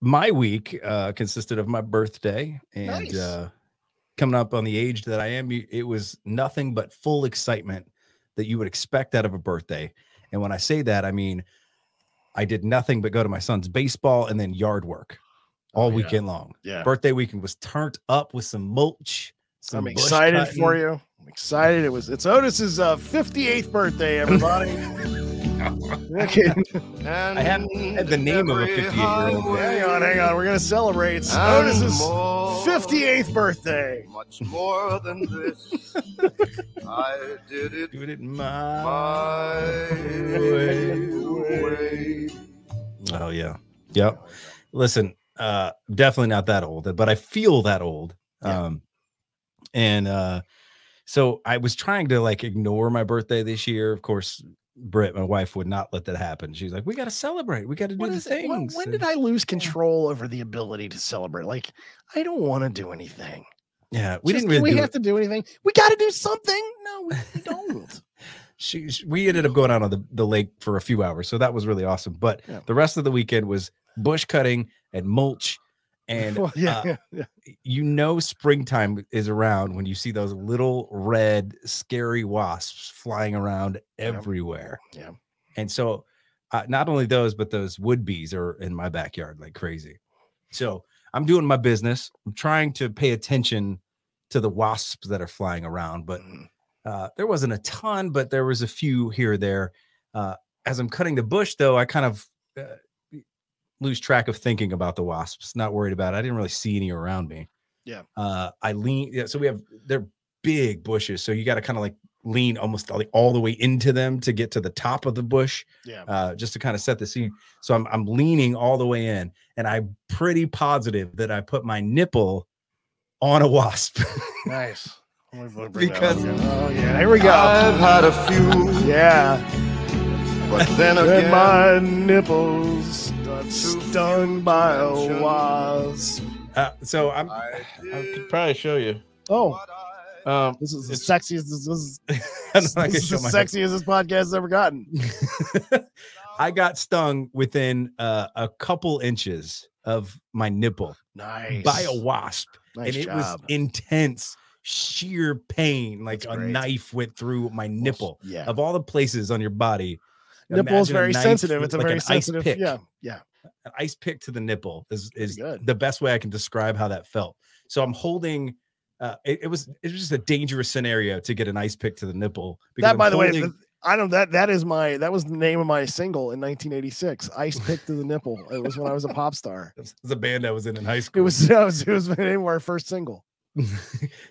my week consisted of my birthday and Nice. coming up on the age that I am. It was nothing but full excitement that you would expect out of a birthday. And when I say that, I mean, I did nothing but go to my son's baseball and then yard work all weekend long. Yeah. Birthday weekend was turned up with some mulch. I'm excited for you. I'm excited. It's Otis's 58th birthday, everybody. Okay. I have the name of a 58-year-old. Hang on. We're gonna celebrate. It's Otis's 58th birthday. Much more than this. I did it my way. Oh yeah. Yep. Listen, definitely not that old, but I feel that old. Yeah. So I was trying to like ignore my birthday this year. Of course, Britt, my wife, would not let that happen. She's like, we got to celebrate. We got to do the things. When did I lose control over the ability to celebrate? Like, I don't want to do anything. Yeah, we didn't really. We have to do anything. We got to do something. No, we don't. We ended up going out on the lake for a few hours, so that was really awesome. But the rest of the weekend was bush cutting and mulch. And you know, springtime is around when you see those little red scary wasps flying around everywhere. Yeah. And so not only those, but those wood bees are in my backyard like crazy. So I'm doing my business. I'm trying to pay attention to the wasps that are flying around, but there wasn't a ton, but there was a few here or there. As I'm cutting the bush, though, I kind of lose track of thinking about the wasps, not worried about it. I didn't really see any around me. Yeah. I lean. Yeah, so they're big bushes. So you got to kind of like lean almost all the way into them to get to the top of the bush. Yeah. Just to kind of set the scene. So I'm leaning all the way in, and I'm pretty positive that I put my nipple on a wasp. Nice. Because here we go. I've had a few. Yeah. But then again, my nipples stung by a wasp. So I could probably show you. Oh, this is the sexiest. This is the sexiest this podcast has ever gotten. I got stung within a couple inches of my nipple. Nice. By a wasp. Nice and it job. was intense, sheer pain, like a knife went through my nipple. Yeah. Of all the places on your body, nipple is very sensitive. It's a very sensitive. Yeah. An ice pick to the nipple is the best way I can describe how that felt. So I'm holding. It was just a dangerous scenario to get an ice pick to the nipple. That, by the way, I know that was the name of my single in 1986. Ice pick to the nipple. It was when I was a pop star. It was a band I was in high school. It was the name of our first single.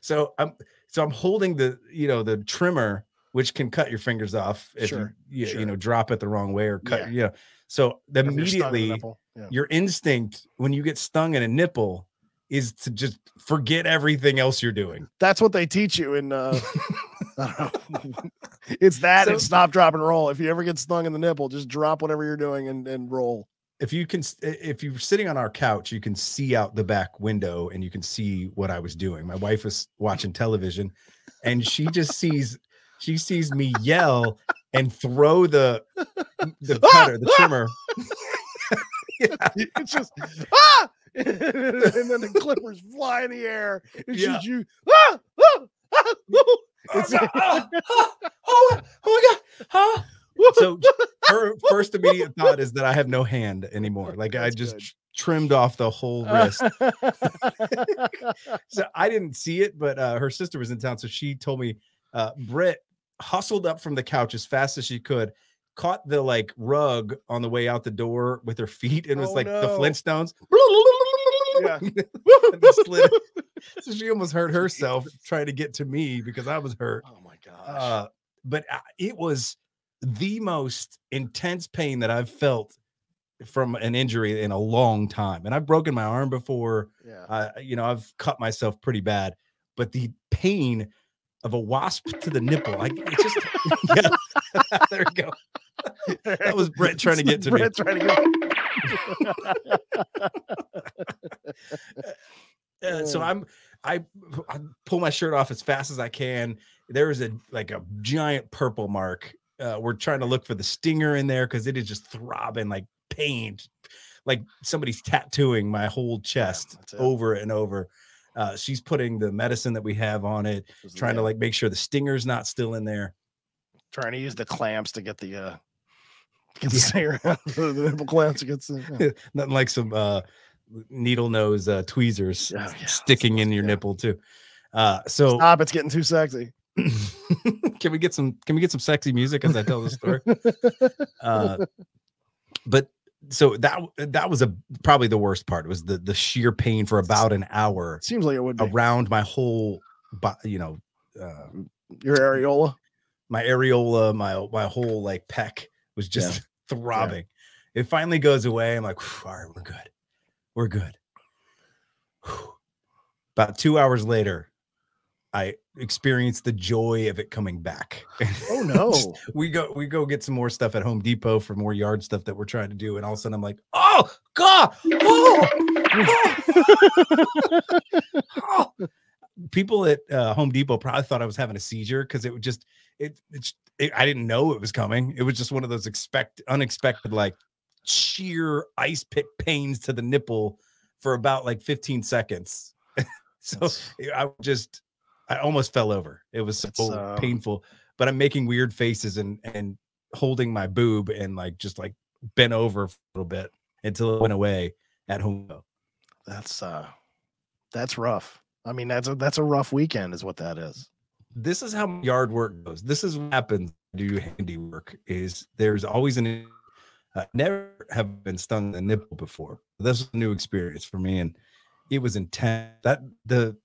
So I'm holding the trimmer, which can cut your fingers off if you drop it the wrong way or cut. Yeah. So immediately your instinct when you get stung in a nipple is to just forget everything else you're doing. That's what they teach you in I don't know. It's that and stop, drop, and roll. If you ever get stung in the nipple, just drop whatever you're doing and roll. If you're sitting on our couch, you can see out the back window and you can see what I was doing. My wife was watching television and she sees me yell and throw the cutter, the trimmer. It's just and then the clippers fly in the air and shoot you. It's oh my god! So her first immediate thought is that I have no hand anymore. Like I just trimmed off the whole wrist. So I didn't see it, but her sister was in town, so she told me. Britt hustled up from the couch as fast as she could, caught the like rug on the way out the door with her feet, and was the Flintstones. Yeah. Slid. So she almost hurt herself trying to get to me because I was hurt. Oh my gosh. But it was the most intense pain that I've felt from an injury in a long time. And I've broken my arm before. Yeah. I've cut myself pretty bad, but the pain of a wasp to the nipple, it's just there we go. That was Britt trying to get to me. So I pull my shirt off as fast as I can. There is a giant purple mark. We're trying to look for the stinger in there because it is just throbbing like pain, like somebody's tattooing my whole chest over and over. She's putting the medicine that we have on it, trying to like make sure the stinger's not still in there. Trying to use the clamps to get the stinger out. The nipple clamps to get nothing like some needle nose tweezers sticking in your nipple too. So stop, it's getting too sexy. Can we get some sexy music as I tell the story? But so that was probably the worst part. It was the sheer pain for about an hour. Seems like it would be around my whole your areola. My areola, my whole like pec was just throbbing. It finally goes away. I'm like, all right, we're good. About 2 hours later, I experienced the joy of it coming back. Oh no. we go get some more stuff at Home Depot for more yard stuff that we're trying to do, and all of a sudden I'm like, oh God, oh. People at Home Depot probably thought I was having a seizure because it would just I didn't know it was coming. It was just one of those unexpected like sheer ice pick pains to the nipple for about like 15 seconds. So I almost fell over. It was so painful, but I'm making weird faces and holding my boob and like just like bent over for a little bit until it went away at home. That's rough. I mean, that's a rough weekend is what that is. This is how yard work goes. This is what happens to do handiwork is there's always never have been stung in the nipple before. This was a new experience for me, and it was intense. That the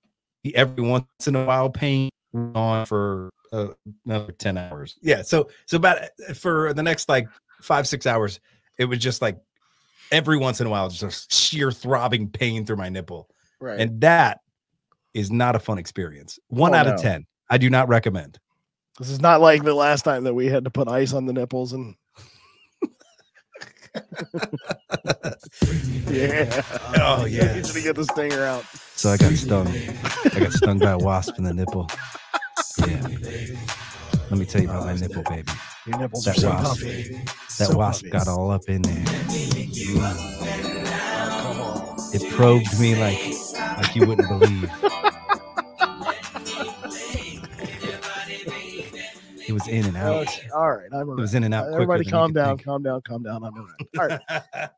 every once in a while pain went on for another 10 hours. Yeah. So about for the next like 5-6 hours, it was just like every once in a while, just a sheer throbbing pain through my nipple. Right. And that is not a fun experience. 1 out of 10. I do not recommend. This is not like the last time that we had to put ice on the nipples and yeah. Oh yeah. To get the stinger out. So I got stung. I got stung by a wasp in the nipple. Yeah. Let me tell you about my nipple, baby. Your nipples are so puffy. That so wasp puffy. got all up in there. It probed me like you wouldn't believe. It was in and out. All right. It was in and out. Everybody calm down. I'm all right. All right.